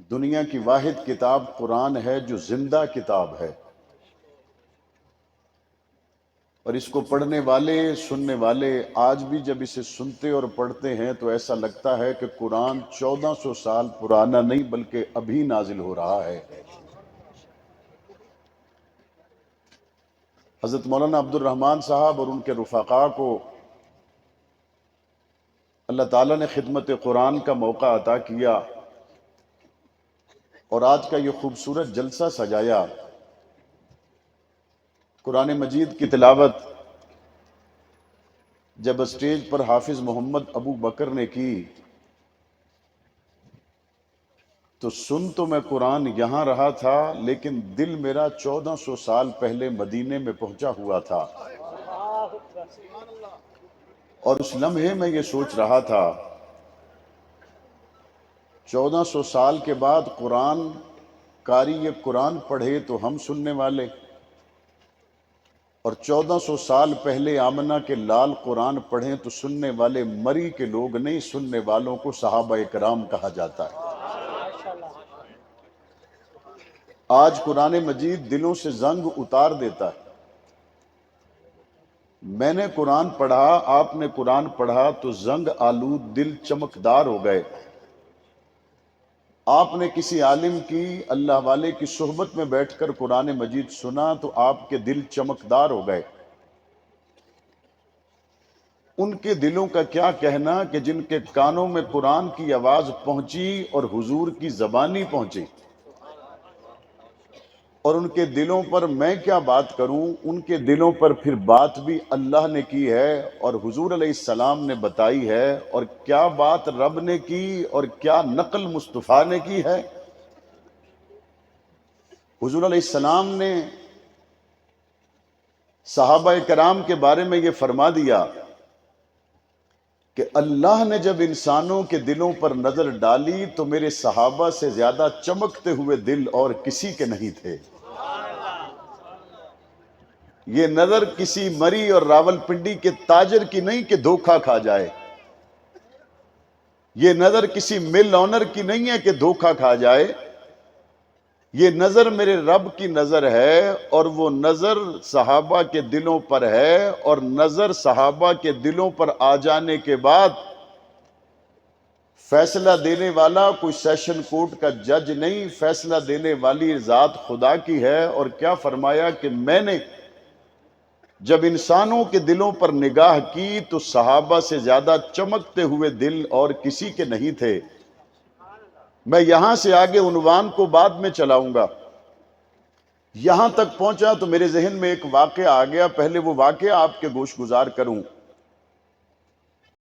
دنیا کی واحد کتاب قرآن ہے جو زندہ کتاب ہے، اور اس کو پڑھنے والے سننے والے آج بھی جب اسے سنتے اور پڑھتے ہیں تو ایسا لگتا ہے کہ قرآن 1400 سال پرانا نہیں بلکہ ابھی نازل ہو رہا ہے۔ حضرت مولانا عبد الرحمن صاحب اور ان کے رفقاء کو اللہ تعالیٰ نے خدمت قرآن کا موقع عطا کیا اور آج کا یہ خوبصورت جلسہ سجایا۔ قرآن مجید کی تلاوت جب اسٹیج پر حافظ محمد ابو بکر نے کی تو سن تو میں قرآن یہاں رہا تھا، لیکن دل میرا 1400 سال پہلے مدینے میں پہنچا ہوا تھا، اور اس لمحے میں یہ سوچ رہا تھا 1400 سال کے بعد قرآن قاری یہ قرآن پڑھے تو ہم سننے والے، اور 1400 سال پہلے آمنہ کے لال قرآن پڑھیں تو سننے والے مری کے لوگ نہیں، سننے والوں کو صحابہ کرام کہا جاتا ہے۔ آج قرآن مجید دلوں سے زنگ اتار دیتا ہے۔ میں نے قرآن پڑھا، آپ نے قرآن پڑھا تو زنگ آلود دل چمکدار ہو گئے۔ آپ نے کسی عالم کی، اللہ والے کی صحبت میں بیٹھ کر قرآن مجید سنا تو آپ کے دل چمکدار ہو گئے۔ ان کے دلوں کا کیا کہنا کہ جن کے کانوں میں قرآن کی آواز پہنچی اور حضور کی زبانی پہنچی، اور ان کے دلوں پر میں کیا بات کروں، ان کے دلوں پر پھر بات بھی اللہ نے کی ہے اور حضور علیہ السلام نے بتائی ہے، اور کیا بات رب نے کی اور کیا نقل مصطفیٰ نے کی ہے۔ حضور علیہ السلام نے صحابہ کرام کے بارے میں یہ فرما دیا کہ اللہ نے جب انسانوں کے دلوں پر نظر ڈالی تو میرے صحابہ سے زیادہ چمکتے ہوئے دل اور کسی کے نہیں تھے۔ یہ نظر کسی مری اور راول پنڈی کے تاجر کی نہیں کہ دھوکہ کھا جائے، یہ نظر کسی مل آنر کی نہیں ہے کہ دھوکہ کھا جائے، یہ نظر میرے رب کی نظر ہے، اور وہ نظر صحابہ کے دلوں پر ہے، اور نظر صحابہ کے دلوں پر آ جانے کے بعد فیصلہ دینے والا کوئی سیشن کورٹ کا جج نہیں، فیصلہ دینے والی ذات خدا کی ہے۔ اور کیا فرمایا کہ میں نے جب انسانوں کے دلوں پر نگاہ کی تو صحابہ سے زیادہ چمکتے ہوئے دل اور کسی کے نہیں تھے۔ میں یہاں سے آگے عنوان کو بعد میں چلاؤں گا، یہاں تک پہنچا تو میرے ذہن میں ایک واقعہ آ گیا، پہلے وہ واقعہ آپ کے گوش گزار کروں۔